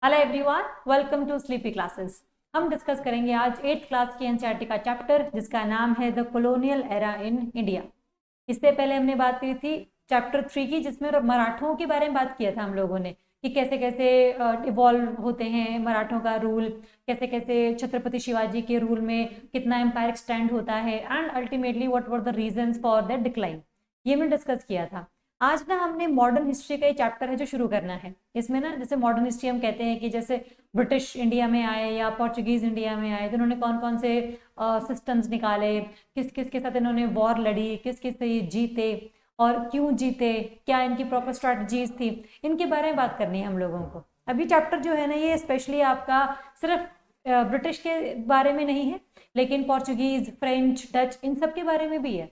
Hello everyone, welcome to Sleepy Classes. हम discuss करेंगे आज 8th क्लास की एनसीईआरटी का चैप्टर जिसका नाम है the colonial era in India. इससे पहले हमने बात की थी चैप्टर 3 की, जिसमें मराठों के बारे में बात किया था हम लोगों ने कि कैसे कैसे इवॉल्व होते हैं मराठों का रूल, कैसे कैसे छत्रपति शिवाजी के रूल में कितना एम्पायर एक्सटेंड होता है and ultimately what were the reasons for that decline. ये हमने डिस्कस किया था। आज ना हमने मॉडर्न हिस्ट्री का ही चैप्टर है जो शुरू करना है। इसमें ना जैसे मॉडर्न हिस्ट्री हम कहते हैं कि जैसे ब्रिटिश इंडिया में आए या पोर्चुगीज इंडिया में आए तो इन्होंने कौन कौन से सिस्टम्स निकाले, किस किस के साथ इन्होंने वॉर लड़ी, किस किस से ये जीते और क्यों जीते, क्या इनकी प्रॉपर स्ट्रैटेजीज थी, इनके बारे में बात करनी है हम लोगों को। अभी चैप्टर जो है ना ये स्पेशली आपका सिर्फ ब्रिटिश के बारे में नहीं है, लेकिन पोर्चुगीज, फ्रेंच, डच इन सब के बारे में भी है।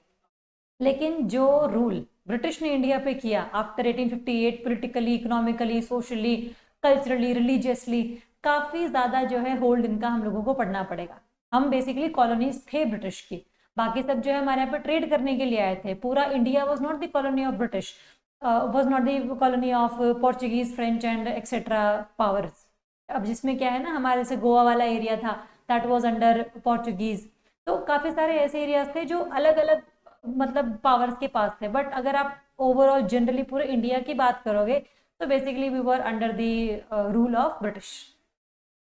लेकिन जो रूल ब्रिटिश ने इंडिया पे किया after 1858, politically, economically, socially, culturally, religiously, काफी ज्यादा जो है होल्ड इनका हम लोगों को पढ़ना पड़ेगा। हम बेसिकली कॉलोनीज थे ब्रिटिश की, बाकी सब जो है हमारे यहाँ पे ट्रेड करने के लिए आए थे। पूरा India was not the colony of British, was not the colony of Portuguese, French and etcetera powers. अब जिसमें क्या है ना, हमारे जैसे गोवा वाला एरिया था, दैट वॉज अंडर पोर्चुगीज। तो काफी सारे ऐसे एरियाज थे जो अलग अलग मतलब पावर्स के पास थे। बट अगर आप ओवरऑल जनरली पूरे इंडिया की बात करोगे तो basically we were under the rule of British.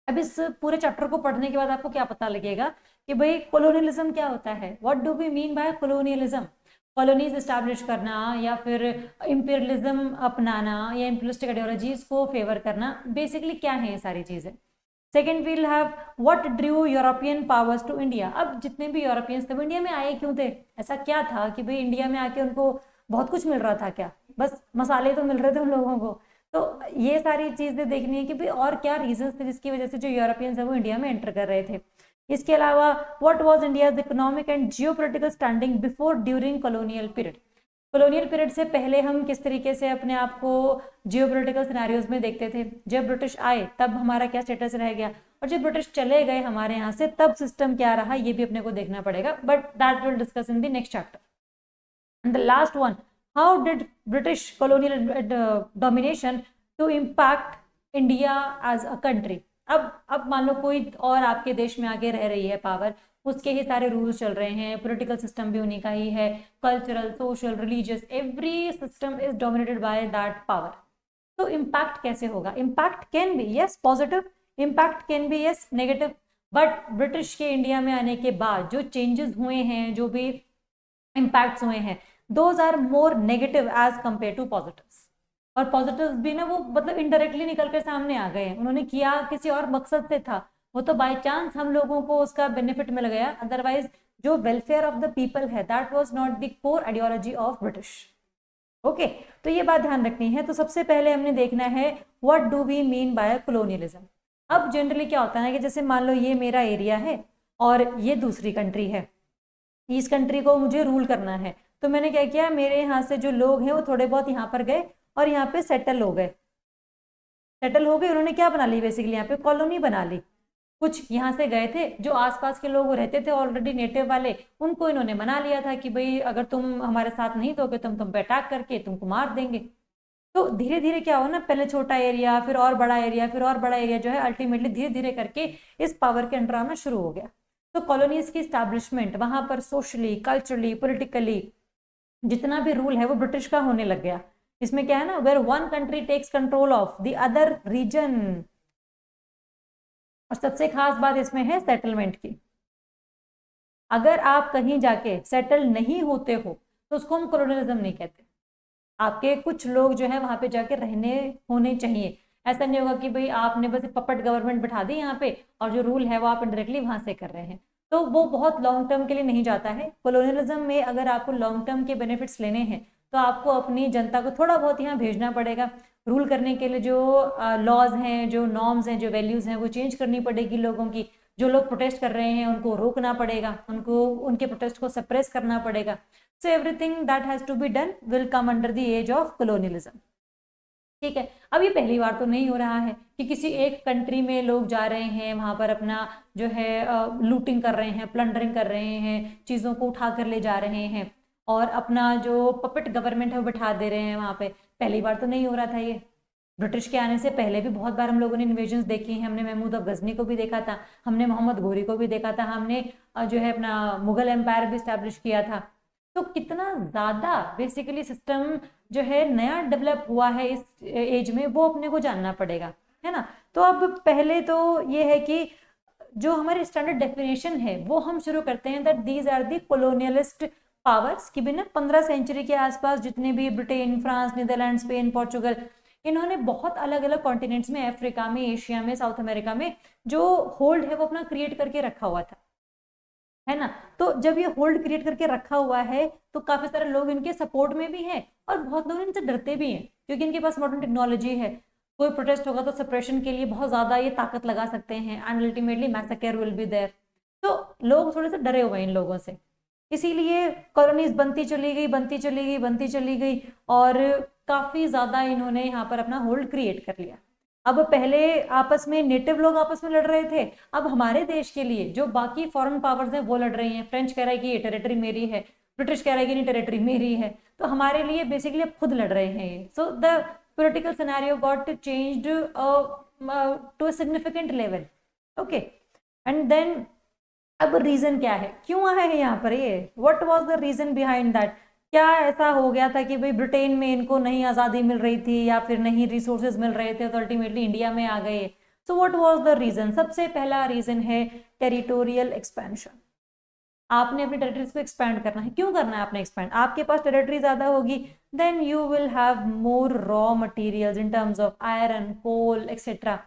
अब इस पूरे चैप्टर को पढ़ने के बाद आपको क्या पता लगेगा कि भाई कॉलोनियलिज्म क्या होता है, what do we mean by colonialism. Colonies establish करना या फिर इंपीरियलिज्म अपनाना या इंपीरियलिस्टिक आइडियोलॉजीज को फेवर करना, बेसिकली क्या है ये सारी चीजें। Second we'll have what drew European powers to India. अब जितने भी यूरोपियंस थे वो इंडिया में आए क्यों थे, ऐसा क्या था कि भाई इंडिया में आके उनको बहुत कुछ मिल रहा था क्या, बस मसाले तो मिल रहे थे उन लोगों को। तो ये सारी चीजें देखनी है कि भाई और क्या रीजंस थे जिसकी वजह से जो यूरोपियंस है वो इंडिया में एंटर कर रहे थे। इसके अलावा what was India's economic and geopolitical standing before during colonial period. Colonial period से पहले हम किस तरीके से अपने आप को जियोपॉलिटिकल सिनेरियोज में देखते थे। जब ब्रिटिश आए तब हमारा क्या स्टेटस रह गया, और जब ब्रिटिश चले गए हमारे यहाँ से तब सिस्टम क्या रहा, ये भी अपने को देखना पड़ेगा। But that will discuss in the next chapter. And the last one, how did British colonial domination to impact India as a country. अब मान लो कोई और आपके देश में आगे रह रही है पावर, उसके ही सारे रूल्स चल रहे हैं, पॉलिटिकल सिस्टम भी उन्हीं का ही है, cultural, social, religious, every system is dominated by that power. तो इम्पैक्ट कैसे होगा, impact can be yes positive, impact can be yes negative. But British के इंडिया में आने के बाद जो चेंजेस हुए हैं, जो भी इम्पैक्ट्स हुए हैं, those are more negative as compare to positives. और पॉजिटिव्स भी ना वो मतलब इनडायरेक्टली निकल कर सामने आ गए हैं, उन्होंने किया किसी और मकसद से था, वो तो बाय चांस हम लोगों को उसका बेनिफिट मिल गया। अदरवाइज जो वेलफेयर ऑफ द पीपल है that was not the core ideology of British. Okay, तो ये बात ध्यान रखनी है। तो सबसे पहले हमने देखना है what do we mean by colonialism. अब जनरली क्या होता है ना कि जैसे मान लो ये मेरा एरिया है और ये दूसरी कंट्री है, इस कंट्री को मुझे रूल करना है। तो मैंने क्या किया, मेरे यहाँ से जो लोग हैं वो थोड़े बहुत यहाँ पर गए और यहाँ पे सेटल हो गए। उन्होंने क्या बना ली, बेसिकली यहाँ पे कॉलोनी बना ली। कुछ यहाँ से गए थे, जो आसपास के लोग रहते थे ऑलरेडी नेटिव वाले, उनको इन्होंने मना लिया था कि भाई अगर तुम हमारे साथ नहीं दोगे तो हम तुम पे अटैक करके तुमको मार देंगे। तो धीरे धीरे क्या हो ना, पहले छोटा एरिया, फिर और बड़ा एरिया, फिर और बड़ा एरिया, जो है अल्टीमेटली धीरे धीरे करके इस पावर के अंडर आना शुरू हो गया। तो कॉलोनीज की स्टैब्लिशमेंट वहां पर सोशली, कल्चरली, पॉलिटिकली जितना भी रूल है वो ब्रिटिश का होने लग गया। इसमें क्या है ना, where one country takes control of the other region. और सबसे खास बात इसमें है सेटलमेंट की। अगर आप कहीं जाके सेटल नहीं होते हो तो उसको हम कॉलोनियलिज्म नहीं कहते। आपके कुछ लोग जो है वहां पे जाके रहने होने चाहिए। ऐसा नहीं होगा कि भाई आपने बस पपट गवर्नमेंट बिठा दी यहाँ पे और जो रूल है वो आप इंडायरेक्टली वहां से कर रहे हैं, तो वो बहुत लॉन्ग टर्म के लिए नहीं जाता है। कॉलोनियलिज्म में अगर आपको लॉन्ग टर्म के बेनिफिट्स लेने हैं तो आपको अपनी जनता को थोड़ा बहुत यहाँ भेजना पड़ेगा। रूल करने के लिए जो लॉज हैं, जो नॉर्म्स हैं, जो वैल्यूज हैं वो चेंज करनी पड़ेगी लोगों की। जो लोग प्रोटेस्ट कर रहे हैं उनको रोकना पड़ेगा, उनको उनके प्रोटेस्ट को सप्रेस करना पड़ेगा। So everything that has to be done will come under the age of colonialism। ठीक है, अब ये पहली बार तो नहीं हो रहा है कि किसी एक कंट्री में लोग जा रहे हैं, वहां पर अपना जो है लूटिंग कर रहे हैं, प्लंडरिंग कर रहे हैं, चीजों को उठा कर ले जा रहे हैं और अपना जो पपेट गवर्नमेंट है वो बिठा दे रहे हैं वहां पे। पहली बार तो नहीं हो रहा था ये। ब्रिटिश के आने से पहले भी बहुत बार हम लोगों ने इन्वेजन्स देखी हैं। हमने महमूद ऑफ गजनी को भी देखा था, हमने मोहम्मद घोरी को भी देखा था, हमने जो है अपना मुगल एम्पायर भी स्टैब्लिश किया था। तो कितना ज़्यादा बेसिकली सिस्टम जो है नया डेवलप हुआ है इस एज में, वो अपने को जानना पड़ेगा, है ना। तो अब पहले तो ये है कि जो हमारी स्टैंडर्ड डेफिनेशन है वो हम शुरू करते हैं that these are the colonialist powers, कि बिना 15 सेंचुरी के आसपास जितने भी Britain, France, Netherlands, Spain, Portugal, इन्होंने बहुत अलग अलग कॉन्टिनेंट्स में, अफ्रीका में, एशिया में, साउथ अमेरिका में जो होल्ड है वो अपना क्रिएट करके रखा हुआ था, है ना। तो जब ये होल्ड क्रिएट करके रखा हुआ है तो काफी सारे लोग इनके सपोर्ट में भी हैं और बहुत लोग इनसे डरते भी हैं, क्योंकि इनके पास मॉडर्न टेक्नोलॉजी है। कोई प्रोटेस्ट होगा तो सप्रेशन के लिए बहुत ज्यादा ये ताकत लगा सकते हैं, and ultimately massacre will be there. तो लोग थोड़े से डरे हुए हैं इन लोगों से, इसीलिए कॉलोनीज बनती चली गई, बनती चली गई, बनती चली गई, और काफी ज्यादा इन्होंने यहाँ पर अपना होल्ड क्रिएट कर लिया। अब पहले आपस में नेटिव लोग आपस में लड़ रहे थे, अब हमारे देश के लिए जो बाकी फॉरेन पावर्स हैं वो लड़ रही हैं। फ्रेंच कह रहा है कि ये टेरिटरी मेरी है, ब्रिटिश कह रहा है कि नहीं टेरिटरी मेरी है, तो हमारे लिए बेसिकली अब खुद लड़ रहे हैं ये। So the political scenario got changed to a significant level, okay. And then अब रीजन क्या है, क्यों आया है यहाँ पर ये, what was the reason behind that, क्या ऐसा हो गया था कि भाई ब्रिटेन में इनको नहीं आज़ादी मिल रही थी या फिर नहीं रिसोर्सेज मिल रहे थे तो अल्टीमेटली इंडिया में आ गए। So what was the reason, सबसे पहला रीजन है टेरिटोरियल एक्सपेंशन। आपने अपने टेरिटरीज को एक्सपैंड करना है। क्यों करना है आपने एक्सपैंड, आपके पास टेरिटरी ज्यादा होगी, then you will have more raw materials in terms of iron, coal etcetera.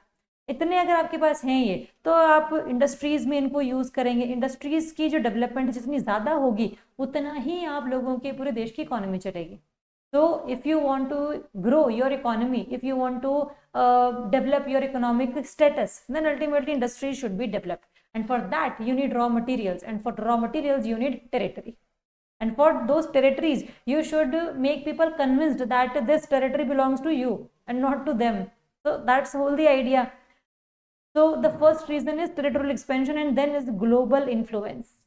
इतने अगर आपके पास हैं ये, तो आप इंडस्ट्रीज में इनको यूज करेंगे। इंडस्ट्रीज की जो डेवलपमेंट जितनी ज्यादा होगी उतना ही आप लोगों के पूरे देश की इकोनॉमी चलेगी। So if you want to grow your economy, if you want to develop your economic status, then ultimately industries should be developed. And for that you need raw materials, and for raw materials you need territory. And for those territories you should make people convinced that this territory belongs to you and not to them. So that's whole the idea. So the first reason is territorial expansion, and then is global influence.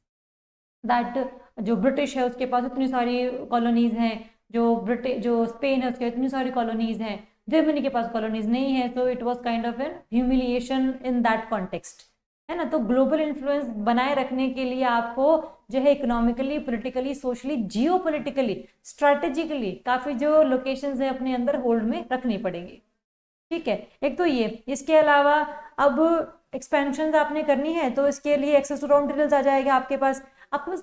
That जो British है उसके पास इतनी सारी colonies हैं, जो Spain है उसके इतनी सारी कॉलोनीज हैं, जर्मनी के पास कॉलोनीज नहीं है, so it was kind of an humiliation in that context, है ना। तो ग्लोबल इन्फ्लुएंस बनाए रखने के लिए आपको जो है इकोनॉमिकली, पॉलिटिकली, सोशली, जियो पोलिटिकली, स्ट्रैटेजिकली काफी जो लोकेशंस है अपने अंदर होल्ड में रखनी पड़ेंगी, ठीक है। एक तो ये, इसके अलावा अब एक्सपेंशन आपने करनी है तो इसके लिए एक्सेस टू रॉ मटेरियल्स आ जाएगा आपके पास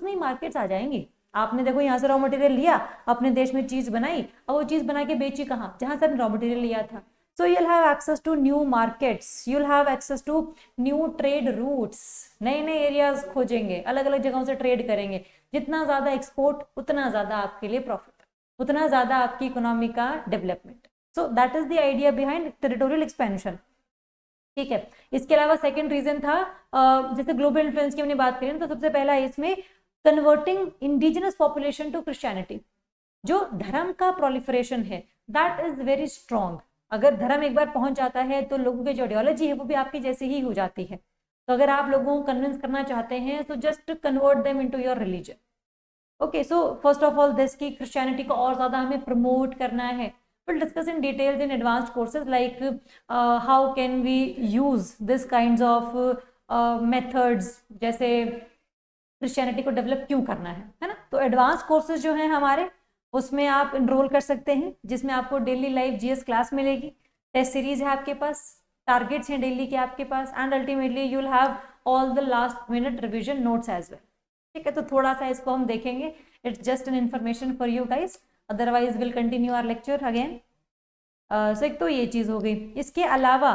नई मार्केट्स आ जाएंगी। आपने देखो यहाँ से रॉ मटेरियल लिया, अपने देश में चीज बनाई, और वो चीज बना के बेची कहाँ, जहां से रॉ मटेरियल लिया था। So you'll have access to new markets, you'll have access to new trade routes, नए नए एरियाज खोजेंगे, अलग अलग जगहों से ट्रेड करेंगे। जितना ज्यादा एक्सपोर्ट उतना ज्यादा आपके लिए प्रॉफिट, उतना ज्यादा आपकी इकोनॉमी का development. So that is the idea behind territorial expansion, ठीक है। इसके अलावा सेकंड रीजन था, जैसे ग्लोबल इन्फ्लुएंस की हमने बात करी तो सबसे पहला इसमें converting indigenous population to Christianity. जो धर्म का प्रोलिफरेशन है दैट इज वेरी स्ट्रॉन्ग। अगर धर्म एक बार पहुंच जाता है तो लोगों की जो आइडियोलॉजी है वो भी आपकी जैसी ही हो जाती है। तो अगर आप लोगों को कन्विंस करना चाहते हैं तो just convert them into your religion, okay. So first of all this की क्रिश्चियनिटी को और ज्यादा हमें प्रमोट करना है। We'll discuss in details in advanced courses like how can we use this kinds of methods, जैसे क्रिश्चियनिटी को develop क्यों करना है ना। तो एडवांस कोर्सेज जो हैं हमारे, उसमें आप इनरोल कर सकते हैं, जिसमें आपको डेली लाइफ जीएस क्लास मिलेगी, टेस्ट सीरीज है आपके पास, टारगेट्स हैं डेली के आपके पास, and ultimately you will have all the last minute revision notes as well, ठीक है। तो थोड़ा सा इसको हम देखेंगे, it's just an information for you guys, otherwise will continue our lecture again. So एक तो ये चीज हो गई। इसके अलावा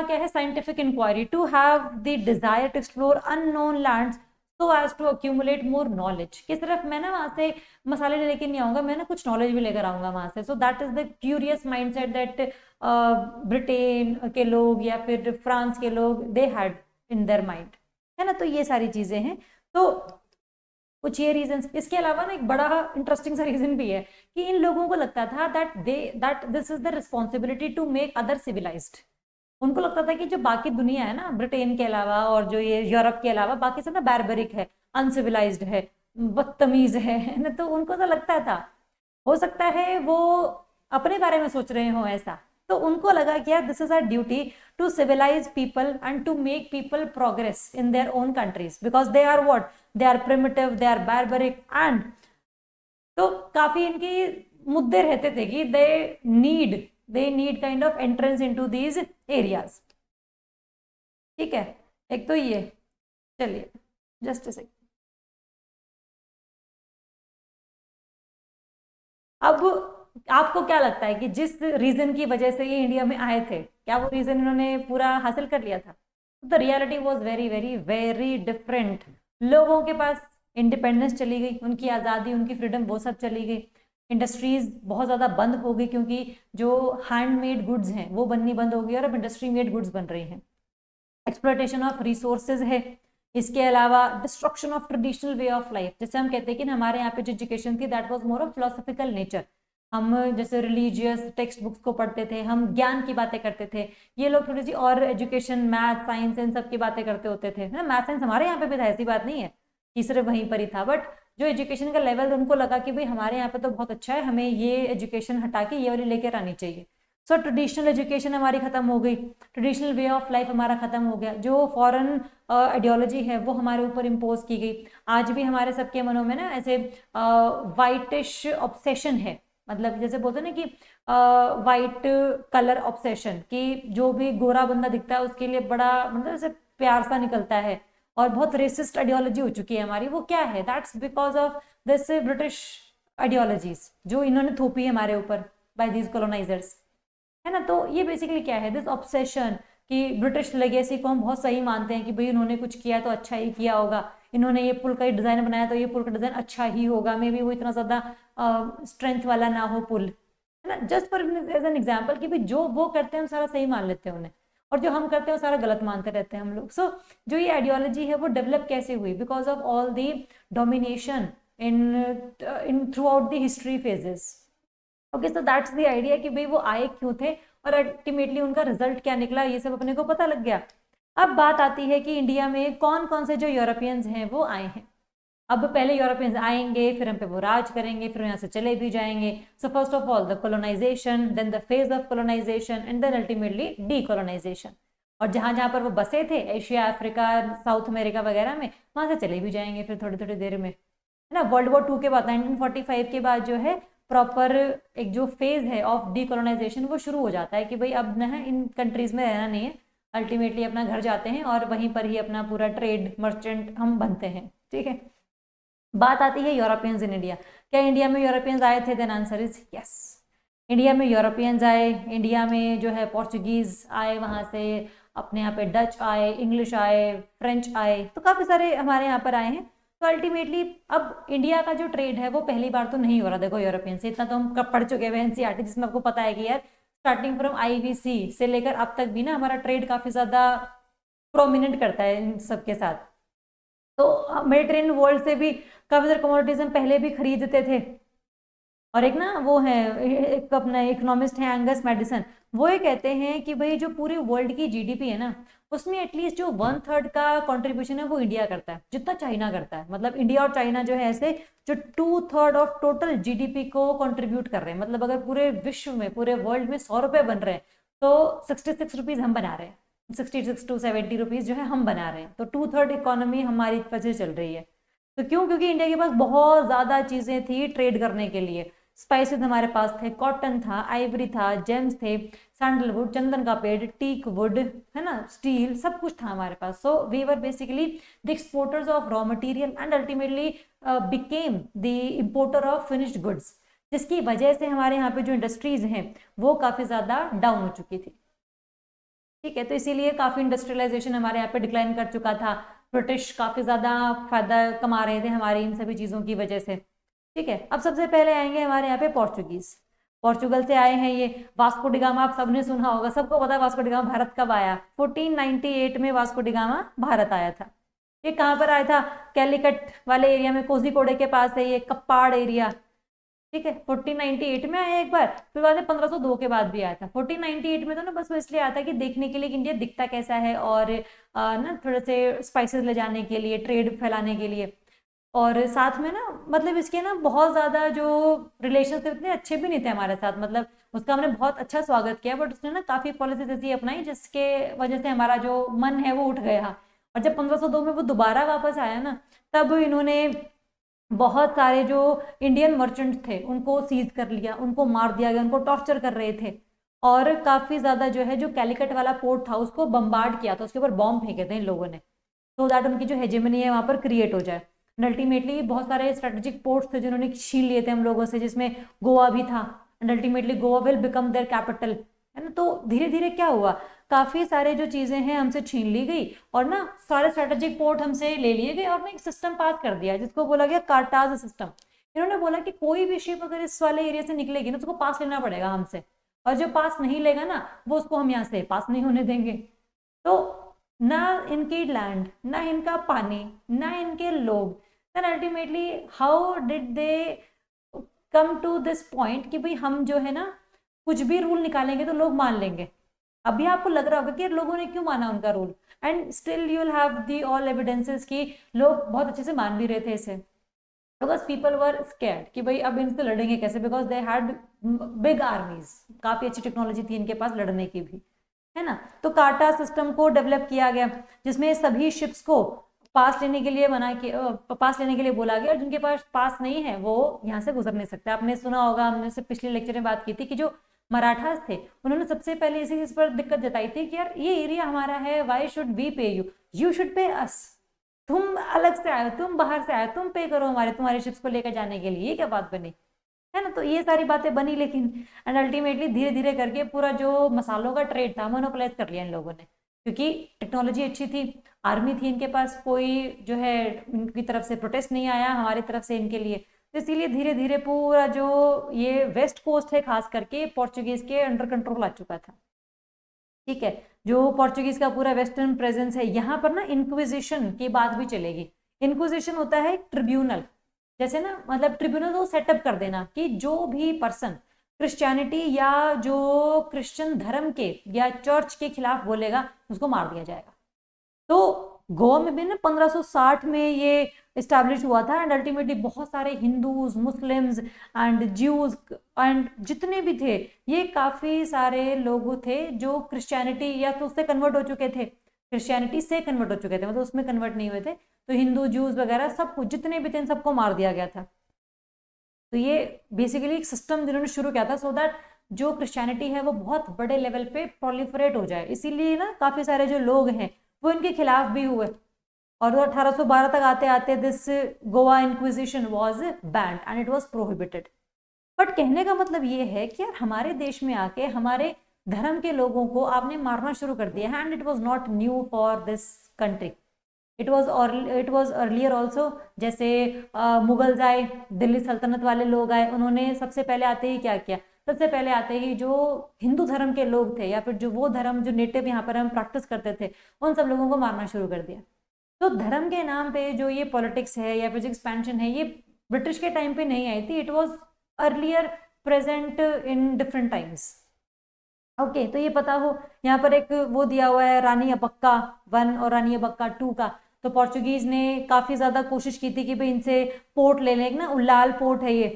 क्या है, scientific inquiry, to have the desire to explore unknown lands so as to accumulate more knowledge. कि सिर्फ मैं ना वहां से मसाले लेके नहीं आऊंगा, मैं ना कुछ नॉलेज भी लेकर आऊंगा वहां से। So that is the curious mindset that Britain के लोग या फिर फ्रांस के लोग they had in their mind, है ना। तो ये सारी चीजें हैं, तो कुछ ये रीजंस। इसके अलावा ना एक बड़ा इंटरेस्टिंग सा रीजन भी है कि इन लोगों को लगता था that this is the responsibility to make other civilized. उनको लगता था कि जो बाकी दुनिया है ना, ब्रिटेन के अलावा और जो ये यूरोप के अलावा बाकी सब ना बैरबरिक है, अनसिविलाइज्ड है, बदतमीज है ना। तो उनको तो लगता था, हो सकता है वो अपने बारे में सोच रहे हो ऐसा, तो उनको लगा कि यार this is our duty to civilize people and to make people progress in their own countries, because they are what, they are primitive, they are barbaric and, तो काफी इनकी मुद्दे रहते थे कि they need kind of entrance into these areas. ठीक है, एक तो ये, चलिए जस्ट अ सेकंड। अब आपको क्या लगता है कि जिस रीजन की वजह से ये इंडिया में आए थे, क्या वो रीजन इन्होंने पूरा हासिल कर लिया था? The reality was very very very different. लोगों के पास इंडिपेंडेंस चली गई, उनकी आज़ादी, उनकी फ्रीडम, वो सब चली गई। इंडस्ट्रीज बहुत ज़्यादा बंद हो गई, क्योंकि जो हैंडमेड गुड्स हैं वो बननी बंद हो गई और अब इंडस्ट्री मेड गुड्स बन रही हैं। एक्सप्लोटेशन ऑफ रिसोर्सेज है, इसके अलावा destruction of traditional way of life. जैसे हम कहते हैं कि हमारे यहाँ पे जो एजुकेशन थी that was more of philosophical nature, हम जैसे रिलीजियस टेक्स्ट बुक्स को पढ़ते थे, हम ज्ञान की बातें करते थे। ये लोग थोड़ी सी और एजुकेशन, मैथ, साइंस, इन सब की बातें करते होते थे ना। मैथ साइंस हमारे यहाँ पे भी था, ऐसी बात नहीं है कि सिर्फ वहीं पर ही था, बट जो एजुकेशन का लेवल उनको लगा कि भाई हमारे यहाँ पे तो बहुत अच्छा है, हमें ये एजुकेशन हटा के ये वाली लेकर आनी चाहिए। सो ट्रेडिशनल एजुकेशन हमारी खत्म हो गई, ट्रेडिशनल वे ऑफ लाइफ हमारा खत्म हो गया, जो फॉरेन आइडियोलॉजी है वो हमारे ऊपर इम्पोज की गई। आज भी हमारे सबके मनों में ना ऐसे वाइटिश ऑब्सेशन है, मतलब जैसे बोलते हैं ना कि वाइट कलर ऑब्सेशन, कि जो भी गोरा बंदा दिखता है उसके लिए बड़ा मतलब ऐसे प्यार सा निकलता है, और बहुत रेसिस्ट आइडियोलॉजी हो चुकी है हमारी। वो क्या है? That's because of this British ideologies जो इन्होंने थोपी है हमारे ऊपर बाय दीज कॉलोनाइजर्स, है ना। तो ये बेसिकली क्या है, दिस ऑब्सेशन कि ब्रिटिश लेगेसी को हम बहुत सही मानते हैं कि भाई उन्होंने कुछ किया तो अच्छा ही किया होगा, इन्होंने ये पुल का डिजाइन बनाया तो ये पुल का डिजाइन अच्छा ही होगा, मे बी वो इतना ज्यादा स्ट्रेंथ वाला ना हो पुल, है ना। Just for as an example कि भाई जो वो करते हैं हम सारा सही मान लेते हैं उन्हें, और जो हम करते हैं वो सारा गलत मानते रहते हैं हम लोग। सो जो ये आइडियोलॉजी है वो डेवलप कैसे हुई? Because of all the domination in through out the history phases. Okay, so that's the idea कि भाई वो आए क्यों थे और अल्टीमेटली उनका रिजल्ट क्या निकला, ये सब अपने को पता लग गया। अब बात आती है कि इंडिया में कौन कौन से जो यूरोपियंस हैं वो आए हैं। अब पहले यूरोपियंस आएंगे, फिर हम पे वो राज करेंगे, फिर यहाँ से चले भी जाएंगे। So first of all the colonization, then the phase of colonization, and then ultimately decolonization. और जहां जहां पर वो बसे थे, एशिया, अफ्रीका, साउथ अमेरिका वगैरह में, वहां से चले भी जाएंगे फिर थोड़ी थोड़ी देर में, है ना। वर्ल्ड वॉर 2 के बाद 1945 के बाद जो है प्रॉपर एक जो फेज है ऑफ डीकोलोनाइजेशन वो शुरू हो जाता है कि भाई अब ना इन कंट्रीज में रहना नहीं है, अल्टीमेटली अपना घर जाते हैं और वहीं पर ही अपना पूरा ट्रेड मर्चेंट हम बनते हैं। ठीक है, बात आती है यूरोपियंस इन इंडिया। क्या इंडिया में यूरोपियंस आए थे? Then answer is yes, India में यूरोपियंस आए। इंडिया में जो है पोर्चुगीज आए, वहां से अपने यहाँ पे डच आए, इंग्लिश आए, फ्रेंच आए, तो काफी सारे हमारे यहाँ पर आए हैं। तो अल्टीमेटली अब इंडिया का जो ट्रेड है वो पहली बार तो नहीं हो रहा, देखो यूरोपियन से, इतना तो हम कब पढ़ चुके हैं एनसीईआरटी, जिसमें आपको पता है कि यार स्टार्टिंग फ्रॉम आईवीसी से लेकर अब तक भी ना हमारा ट्रेड काफी ज्यादा प्रोमिनेंट करता है इन सबके साथ। तो मेडिटेरेनियन वर्ल्ड से भी काफी सारे कमोडिटीज हम पहले भी खरीदते थे। और एक ना वो है, एक अपना इकोनॉमिस्ट है एंगस मैडिसन, वो ये कहते हैं कि भाई जो पूरे वर्ल्ड की जीडीपी है ना, उसमें एटलीस्ट जो 1/3 का कंट्रीब्यूशन है वो इंडिया करता है, जितना चाइना करता है। मतलब इंडिया और चाइना जो है ऐसे जो 2/3 ऑफ टोटल जीडीपी को कंट्रीब्यूट कर रहे हैं। मतलब अगर पूरे विश्व में, पूरे वर्ल्ड में 100 रुपए बन रहे हैं तो 66 रुपीज हम बना रहे हैं, 66 to 70 रुपीज जो है हम बना रहे हैं। तो 2/3 इकोनॉमी हमारी वजह चल रही है। तो क्यों? क्योंकि इंडिया के पास बहुत ज्यादा चीजें थी ट्रेड करने के लिए। स्पाइसेस हमारे पास थे, कॉटन था, आइवरी था, जेम्स थे, सैंडलवुड, चंदन का पेड़, टीक वुड, है ना, स्टील, सब कुछ था हमारे पास। So we were basically the exporters of raw material and ultimately became the importer of finished goods, जिसकी वजह से हमारे यहाँ पे जो इंडस्ट्रीज हैं वो काफी ज्यादा डाउन हो चुकी थी। ठीक है, तो इसीलिए काफी इंडस्ट्रियलाइजेशन हमारे यहाँ पे डिक्लाइन कर चुका था। ब्रिटिश काफी ज्यादा फायदा कमा रहे थे हमारी इन सभी चीजों की वजह से। ठीक है, अब सबसे पहले आएंगे हमारे यहाँ पे पोर्चुगीज। पोर्चुगल से आए हैं ये। वास्को डिगामा आप सबने सुना होगा, सबको पता है वास्को डिगामा भारत कब आया। 1498 में वास्को डिगामा भारत आया था। ये कहाँ पर आया था? कैलिकट वाले एरिया में, कोझिकोडे के पास है ये कप्पाड़ एरिया। ठीक है, 1498 में आया एक बार, फिर बाद में 1502 के बाद भी आया था। 1498 में तो ना बस वो इसलिए आता है कि देखने के लिए कि इंडिया दिखता कैसा है, और ना थोड़े से स्पाइसेस ले जाने के लिए, ट्रेड फैलाने के लिए, और साथ में ना मतलब इसके ना बहुत ज्यादा जो रिलेशन थे उतने अच्छे भी नहीं थे हमारे साथ। मतलब उसका हमने बहुत अच्छा स्वागत किया, बट उसने ना काफी पॉलिसीज ऐसी अपनाई जिसके वजह से हमारा जो मन है वो उठ गया। और जब 1502 में वो दोबारा वापस आया ना, तब इन्होंने बहुत सारे जो इंडियन मर्चेंट्स थे उनको सीज कर लिया, उनको मार दिया गया, उनको टॉर्चर कर रहे थे। और काफी ज्यादा जो है जो कैलिकट वाला पोर्ट था उसको बम्बार्ड किया था, उसके ऊपर बॉम्ब फेंके थे इन लोगों ने, सो दैट उनकी जो हेजेमनी है वहां पर क्रिएट हो जाए। एंड अल्टीमेटली बहुत सारे स्ट्रेटेजिक पोर्ट्स थे जिन्होंने छीन लिए थे हम लोगों से, जिसमें गोवा भी था। And ultimately Goa will become their capital, है ना। तो धीरे धीरे क्या हुआ, काफी सारे जो चीजें हैं हमसे छीन ली गई, और ना सारे स्ट्रेटेजिक पोर्ट हमसे ले लिए गए, और ना एक सिस्टम पास कर दिया जिसको बोला गया कार्टाज सिस्टम। इन्होंने बोला कि कोई भी शिप अगर इस वाले एरिया से निकलेगी ना, उसको पास लेना पड़ेगा हमसे, और जो पास नहीं लेगा ना वो उसको हम यहाँ से पास नहीं होने देंगे। तो ना इनकी लैंड, ना इनका पानी, ना इनके लोग, then ultimately how did they come to this point कि भाई हम जो है ना कुछ भी रूल निकालेंगे तो लोग मान लेंगे। अभी आपको लग रहा होगा कि लोगों ने क्यों माना उनका rule, and still you will have the all evidences कि लोग बहुत अच्छे से मान भी रहे थे इसे, बिकॉज पीपल वर स्कैर्ड कि भाई अब इनसे लड़ेंगे कैसे, बिकॉज दे हैड बिग आर्मीज, काफी अच्छी टेक्नोलॉजी थी इनके पास लड़ने की भी, है ना। तो कार्टा सिस्टम को डेवलप किया गया जिसमें सभी शिप्स को पास लेने के लिए मना किया, पास लेने के लिए बोला गया, और जिनके पास पास नहीं है वो यहाँ से गुजर नहीं सकते। आपने सुना होगा, हमने से पिछले लेक्चर में बात की थी कि जो मराठास थे उन्होंने सबसे पहले इसी चीज पर दिक्कत जताई थी कि यार ये एरिया हमारा है, वाई शुड वी पे यू, यू शुड पे अस। तुम अलग से आए हो, तुम बाहर से आए हो, तुम पे करो हमारे तुम्हारे शिप्स को लेकर जाने के लिए, ये क्या बात बनी, है ना। तो ये सारी बातें बनी, लेकिन एंड अल्टीमेटली धीरे धीरे करके पूरा जो मसालों का ट्रेड था मोनोपोलाइज कर लिया इन लोगों ने, क्योंकि टेक्नोलॉजी अच्छी थी, आर्मी थी इनके पास, कोई जो है इनकी तरफ से प्रोटेस्ट नहीं आया हमारी तरफ से इनके लिए। तो इसीलिए धीरे धीरे पूरा जो ये वेस्ट कोस्ट है खास करके पोर्चुगीज के अंडर कंट्रोल आ चुका था। ठीक है, जो पोर्चुगीज का पूरा वेस्टर्न प्रेजेंस है यहाँ पर ना, इंक्विजिशन की बात भी चलेगी। इंक्विजिशन होता है ट्रिब्यूनल, जैसे ना मतलब ट्रिब्यूनल को सेटअप कर देना कि जो भी पर्सन क्रिश्चियनिटी या जो क्रिश्चियन धर्म के या चर्च के खिलाफ बोलेगा उसको मार दिया जाएगा। तो गोवा में भी ना 1560 में ये इस्टेब्लिश हुआ था, एंड अल्टीमेटली बहुत सारे Hindus, Muslims and Jews and जितने भी थे, ये काफी सारे लोग थे जो क्रिश्चियनिटी या तो उससे कन्वर्ट हो चुके थे, क्रिश्चियनिटी से कन्वर्ट हो चुके थे, मतलब उसमें कन्वर्ट नहीं हुए थे। तो हिंदू, ज्यूज वगैरह सब कुछ जितने भी थे इन सबको मार दिया गया था। तो ये बेसिकली एक सिस्टम जिन्होंने शुरू किया था, सो दैट जो क्रिश्चियनिटी है वो बहुत बड़े लेवल पे प्रोलिफरेट हो जाए। इसीलिए ना काफी सारे जो लोग हैं वो इनके खिलाफ भी हुए, और 1812 तक आते आते this Goa inquisition was band and it was prohibited. But कहने का मतलब ये है कि यार हमारे देश में आके हमारे धर्म के लोगों को आपने मारना शुरू कर दिया है, and it was not new for this country, it was earlier also. जैसे मुगल्स आए, दिल्ली सल्तनत वाले लोग आए, उन्होंने सबसे पहले आते ही क्या किया, सबसे पहले आते ही जो हिंदू धर्म के लोग थे या फिर जो वो धर्म जो नेटिव यहाँ पर हम प्रैक्टिस करते थे उन सब लोगों को मारना शुरू कर दिया। तो धर्म के नाम पे जो ये पॉलिटिक्स है या फिर जो एक्सपेंशन है, ये ब्रिटिश के टाइम पे नहीं आई थी, it was earlier present in different times. Okay, तो ये पता हो। यहाँ पर एक वो दिया हुआ है रानी अबक्का 1 और रानी अबक्का 2 का। तो पोर्चुगीज ने काफी ज्यादा कोशिश की थी कि भाई इनसे पोर्ट ले लें, ना उल्लाल पोर्ट है, ये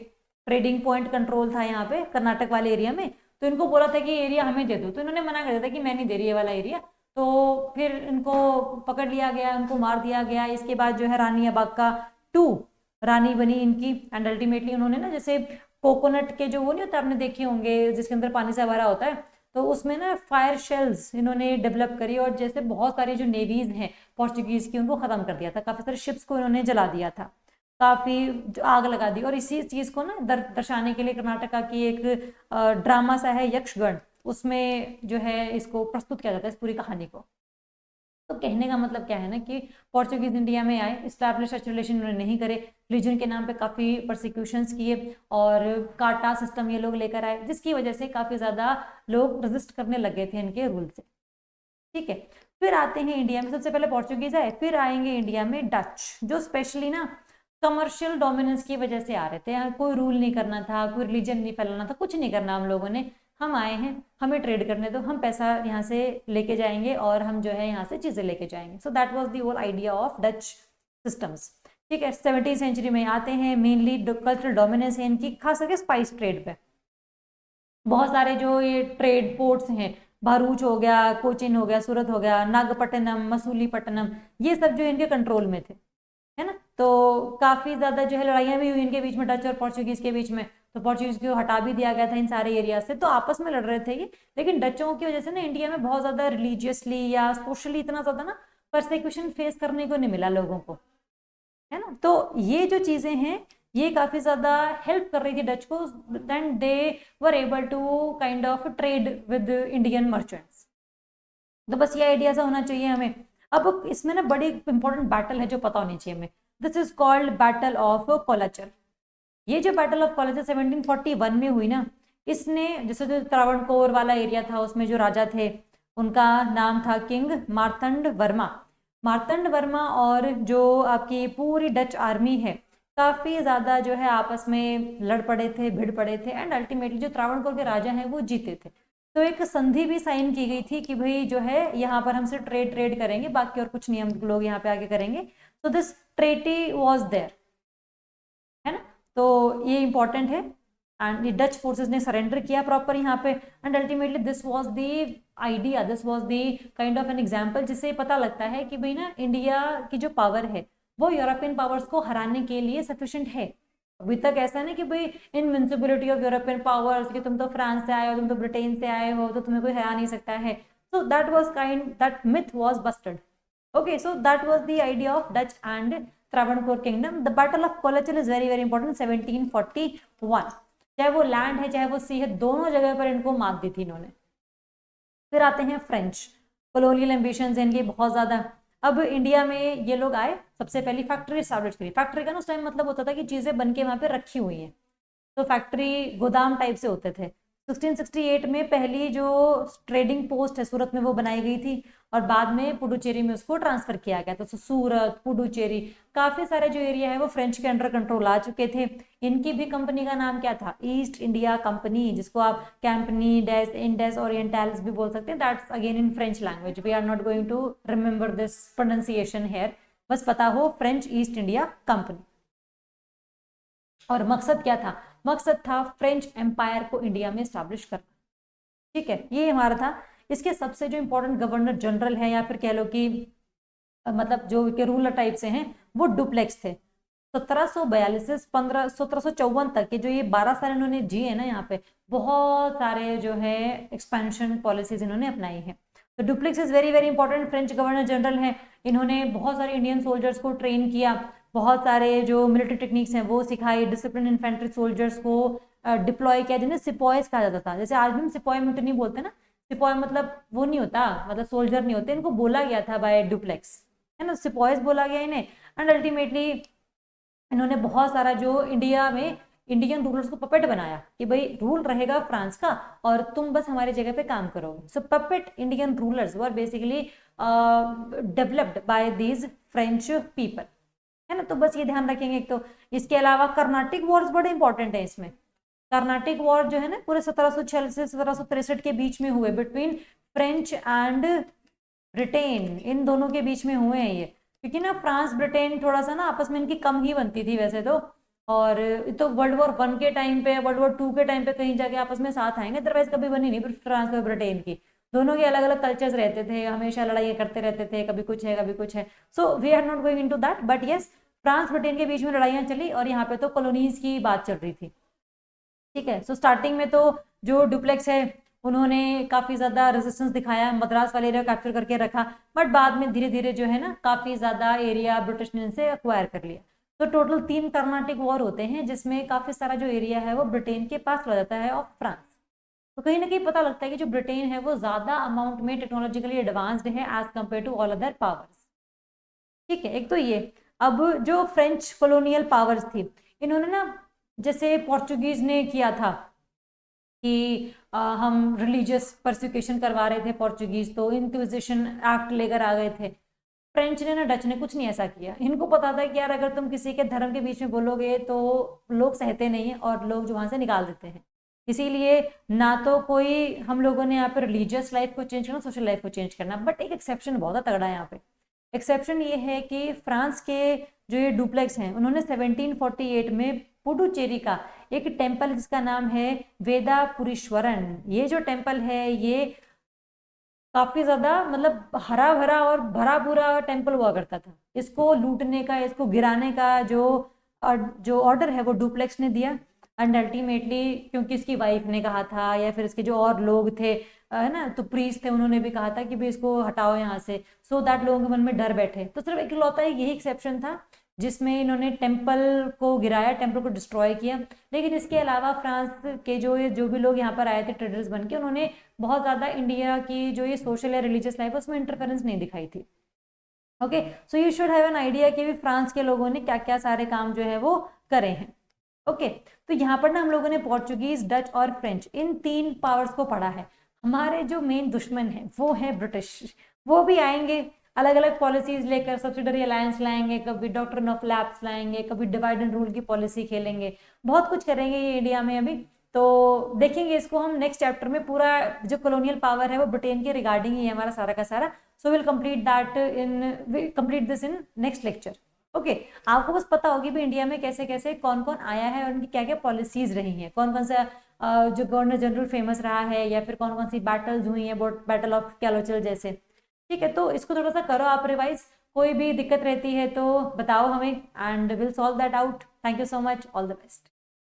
ट्रेडिंग पॉइंट कंट्रोल था यहाँ पे कर्नाटक वाले एरिया में। तो इनको बोला था कि एरिया हमें दे दो, तो इन्होंने मना कर दिया था कि मैं नहीं दे रही ये वाला एरिया। तो फिर इनको पकड़ लिया गया, उनको मार दिया गया। इसके बाद जो है रानी अबक्का 2 रानी बनी इनकी, एंड अल्टीमेटली उन्होंने ना जैसे कोकोनट के जो वो नहीं होता, आपने देखे होंगे जिसके अंदर पानी से भरा होता है, तो उसमें ना फायर शेल्स इन्होंने डेवलप करी, और जैसे बहुत सारी जो नेवीज हैं पोर्चुगीज की उनको खत्म कर दिया था, काफी सारे शिप्स को इन्होंने जला दिया था, काफी आग लगा दी। और इसी चीज को ना दर्शाने के लिए कर्नाटका की एक ड्रामा सा है यक्षगण, उसमें जो है इसको प्रस्तुत किया जाता है इस पूरी कहानी को। तो कहने का मतलब क्या है ना कि पोर्चुगीज इंडिया में आए, इस्टेब्लिश रिलेशन उन्होंने नहीं करे, रिलीजन के नाम पे काफ़ी परसिक्यूशंस किए, और काटा सिस्टम ये लोग लेकर आए, जिसकी वजह से काफ़ी ज़्यादा लोग रेजिस्ट करने लगे थे इनके रूल से। ठीक है, फिर आते हैं इंडिया में। सबसे पहले पोर्चुगीज आए, फिर आएंगे इंडिया में डच, जो स्पेशली ना कमर्शियल डोमिनेंस की वजह से आ रहे थे। यहाँ कोई रूल नहीं करना था, कोई रिलीजन नहीं फैलाना था, कुछ नहीं करना हम लोगों ने, हम आए हैं, हमें ट्रेड करने दो, हम पैसा यहाँ से लेके जाएंगे और हम जो है यहाँ से चीजें लेके जाएंगे। So that was the whole idea of Dutch systems. ठीक है, 17वीं सेंचुरी में आते हैं, मेनली कल्चरल डोमिनेंस है इनकी, खास करके स्पाइस ट्रेड पे। बहुत सारे जो ये ट्रेड पोर्ट्स हैं, भरूच हो गया, कोचिन हो गया, सूरत हो गया, नागपट्टनम, मसूलीपट्टनम, ये सब जो इनके कंट्रोल में थे, है ना। तो काफी ज्यादा जो है लड़ाइयां भी हुई इनके बीच में, डच और पोर्चुगीज के बीच में। तो पोर्चुगीज को हटा भी दिया गया था इन सारे एरिया से, तो आपस में लड़ रहे थे ये। लेकिन डचों की वजह से ना इंडिया में बहुत ज्यादा रिलीजियसली या सोशली इतना ज्यादा ना परसिक्यूशन फेस करने को नहीं मिला लोगों को, है ना। तो ये जो चीजें हैं ये काफी ज्यादा हेल्प कर रही थी डच को, then they were able to kind of trade with Indian merchants. तो बस ये आइडिया सा होना चाहिए हमें। अब इसमें ना बड़ी इंपॉर्टेंट बैटल है जो पता होनी चाहिए हमें, this is called battle of Colachel. ये जो बैटल ऑफ कोलाचर 1741 में हुई ना, इसने जैसे जो त्रावणकोर वाला एरिया था उसमें जो राजा थे उनका नाम था किंग मार्तंड वर्मा। मार्तंड वर्मा और जो आपकी पूरी डच आर्मी है काफी ज्यादा जो है आपस में लड़ पड़े थे, भिड़ पड़े थे, एंड अल्टीमेटली जो त्रावणकोर के राजा हैं वो जीते थे। तो एक संधि भी साइन की गई थी कि भाई जो है यहाँ पर हमसे ट्रेड ट्रेड करेंगे, बाकी और कुछ नहीं हम लोग यहाँ पे आगे करेंगे। तो दिस ट्रेटी वॉज देयर, है ना। तो ये इंपॉर्टेंट है, एंड डच फोर्सेस ने सरेंडर किया प्रॉपर यहाँ पे, and ultimately this was the idea, this was the kind of an example जिससे पता लगता है कि भाई ना इंडिया की जो पावर है वो यूरोपियन पावर्स को हराने के लिए सफिशिएंट है। अभी तक ऐसा नहीं कि भाई इनविंसिबिलिटी ऑफ यूरोपियन पावर्स, कि तुम तो फ्रांस से आए हो, तुम तो ब्रिटेन से आए हो, तो तुम्हें कोई हरा नहीं सकता है। सो that was kind, that myth was Busted. Okay, so that was the idea of Dutch and Travancore kingdom. The Battle of Colachel is very very important, 1741। चाहे वो लैंड है चाहे वो सी है, दोनों जगह पर इनको मात दी थी इन्होंने। फिर आते हैं फ्रेंच, कॉलोनियल एम्बिशंस इनके बहुत ज्यादा। अब इंडिया में ये लोग आए, सबसे पहली फैक्ट्री स्टैब्लिश करी। फैक्ट्री का ना उस टाइम मतलब होता था कि चीजें बन के वहां पे रखी हुई हैं, तो फैक्ट्री गोदाम टाइप से होते थे। 1668 में पहली जो ट्रेडिंग पोस्ट है सूरत में वो बनाई गई थी, और बाद में पुडुचेरी में उसको ट्रांसफर किया गया। तो सूरत, पुडुचेरी, काफी सारे जो एरिया है वो फ्रेंच के अंडर कंट्रोल आ चुके थे। इनकी भी कंपनी का नाम क्या था, ईस्ट इंडिया कंपनी, जिसको आप कैंपनी डेस इंडेस ओरिएंटल्स भी बोल सकते हैं। That's again in French language, we are not going to remember this pronunciation here, बस पता हो फ्रेंच ईस्ट इंडिया कंपनी। और मकसद क्या था, मकसद था फ्रेंच एम्पायर को इंडिया में स्टैब्लिश करना। ठीक है, ये हमारा था। इसके सबसे जो इंपॉर्टेंट गवर्नर जनरल है या फिर कह लो कि मतलब जो के रूलर टाइप से हैं वो डुप्लेक्स थे। 1742 से 1754 तक के जो ये 12 साल इन्होंने जिए ना, यहाँ पे बहुत सारे जो है एक्सपेंशन पॉलिसीज इन्होंने अपनाई है। तो duplex is very very important, French governor general हैं। इन्होंने बहुत सारे इंडियन सोल्जर्स को ट्रेन किया, बहुत सारे जो मिलिट्री टेक्निक्स हैं वो सिखाई, डिसिप्लिन इन्फेंट्री सोल्जर्स को डिप्लॉय किया, जिन्हें सिपॉयज कहा जाता था। जैसे आज भी हम सिपॉय म्यूटिनी बोलते हैं ना, सिपॉय मतलब वो नहीं होता, मतलब सोल्जर नहीं होते, इनको बोला गया था बाय डुप्लेक्स, है ना, सिपॉयज बोला गया इन्हें। एंड अल्टीमेटली इन्होंने बहुत सारा जो इंडिया में इंडियन रूलर्स को पपेट बनाया कि भाई रूल रहेगा फ्रांस का और तुम बस हमारी जगह पे काम करोगे। So puppet Indian rulers were basically developed by these French people, है ना। तो बस ये ध्यान रखेंगे एक तो। इसके अलावा कर्नाटिक वॉर्स बड़े इंपॉर्टेंट है इसमें। कर्नाटिक वॉर जो है ना पूरे 1746 से 1763 के बीच में हुए, बिटवीन फ्रेंच एंड ब्रिटेन, इन दोनों के बीच में हुए हैं ये। क्योंकि ना फ्रांस ब्रिटेन थोड़ा सा ना आपस में इनकी कम ही बनती थी वैसे तो, और तो वर्ल्ड वॉर 1 के टाइम पे, वर्ल्ड वॉर 2 के टाइम पे कहीं जाके आपस में साथ आएंगे, अदरवाइज कभी बनी नहीं फ्रांस और ब्रिटेन की। दोनों के अलग अलग कल्चर्स रहते थे, हमेशा लड़ाई करते रहते थे, कभी कुछ है कभी कुछ है। So we are not going into that, but yes France Britain के बीच में लड़ाइयाँ चली और यहाँ पे तो कॉलोनीज की बात चल रही थी। ठीक है, सो स्टार्टिंग में तो जो डुप्लेक्स है उन्होंने काफी ज्यादा रेजिस्टेंस दिखाया, मद्रास वाला एरिया कैप्चर करके रखा, बट बाद में धीरे धीरे जो है ना काफी ज्यादा एरिया ब्रिटिश ने इनसे एक्वायर कर लिया। तो टोटल 3 कर्नाटिक वॉर होते हैं जिसमें काफी सारा जो एरिया है वो ब्रिटेन के पास चला जाता है ऑफ फ्रांस। तो कहीं ना कहीं पता लगता है कि जो ब्रिटेन है वो ज्यादा अमाउंट में टेक्नोलॉजिकली एडवांस्ड है as compare to all other powers. ठीक है, एक तो ये। अब जो फ्रेंच कॉलोनियल पावर्स थी इन्होंने ना, जैसे पोर्चुगीज ने किया था कि हम रिलीजियस परसिक्यूशन करवा रहे थे पोर्चुगीज, तो इंक्विजिशन एक्ट लेकर आ गए थे। फ्रेंच ने ना डच ने कुछ नहीं ऐसा किया। इनको पता था कि यार अगर तुम किसी के धर्म के बीच में बोलोगे तो लोग सहते नहीं है और लोग जो वहां से निकाल देते हैं। इसीलिए ना तो कोई हम लोगों ने यहाँ पे रिलीजियस लाइफ को चेंज करना, सोशल लाइफ को चेंज करना, बट एक एक्सेप्शन बहुत तगड़ा है यहाँ पे। एक्सेप्शन ये है कि फ्रांस के जो ये डुप्लेक्स हैं, उन्होंने 1748 में पुडुचेरी का एक टेम्पल जिसका नाम है वेदापुरीश्वरन, ये जो टेम्पल है ये काफी ज्यादा मतलब हरा भरा और भरा पूरा टेम्पल हुआ करता था। इसको लूटने का, इसको गिराने का जो ऑर्डर है वो डुप्लेक्स ने दिया। एंड अल्टीमेटली क्योंकि इसकी वाइफ ने कहा था या फिर इसके जो और लोग थे है ना, तो प्रीस्ट थे, उन्होंने भी कहा था कि भाई इसको हटाओ यहाँ से, सो दैट लोगों के मन में डर बैठे। तो सिर्फ इकलौता यही एक्सेप्शन था जिसमें इन्होंने टेम्पल को गिराया, टेम्पल को डिस्ट्रॉय किया। लेकिन इसके अलावा फ्रांस के जो भी लोग यहाँ पर आए थे ट्रेडर्स बन के, उन्होंने बहुत ज़्यादा इंडिया की जो ये सोशल या रिलीजियस लाइफ है उसमें इंटरफेरेंस नहीं दिखाई थी। Okay, so you should have an idea कि भी फ्रांस के लोगों ने क्या क्या सारे काम जो है वो करे हैं। ओके, तो यहाँ पर ना हम लोगों ने पोर्चुगीज, डच और फ्रेंच इन 3 पावर्स को पढ़ा है। हमारे जो मेन दुश्मन है वो है ब्रिटिश। वो भी आएंगे अलग अलग पॉलिसीज लेकर, सब्सिडरी अलायंस लाएंगे, कभी डॉक्ट्रिन ऑफ लैप्स लाएंगे, कभी डिवाइड एंड रूल की पॉलिसी खेलेंगे, बहुत कुछ करेंगे ये इंडिया में अभी। तो देखेंगे इसको हम नेक्स्ट चैप्टर में। पूरा जो कॉलोनियल पावर है वो ब्रिटेन के रिगार्डिंग ही है हमारा सारा का सारा। So will complete this in next lecture. Okay, आपको बस पता होगी भी इंडिया में कैसे कैसे कौन कौन आया है और उनकी क्या क्या पॉलिसीज रही हैं, कौन कौन सा जो गवर्नर जनरल फेमस रहा है, या फिर कौन कौन सी बैटल्स हुई हैं, बैटल ऑफ कैलोचल जैसे। ठीक है, तो इसको थोड़ा सा करो आप रिवाइज। कोई भी दिक्कत रहती है तो बताओ हमें and will solve that out. Thank you so much, all the best.